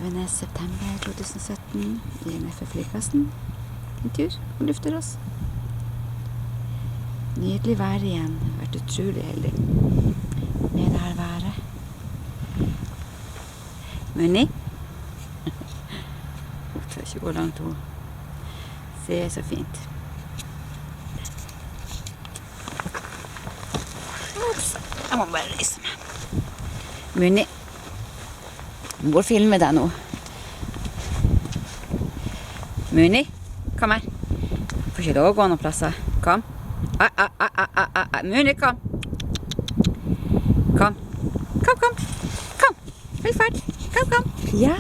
20. september 2017 i NFF-flyplassen. En tur og lufter oss. Nydelig vær igjen. Vært utrolig heldig med det her været. Munni? Hun tør ikke gå langt hun. Se så fint. Ups, jeg må bare reise meg. Munni. Mor filmer deg nå. Munni, kom her. Får ikke lov å gå noen plasser. Kom. Munni, kom. Kom. Kom. Full fart. Kom. Ja.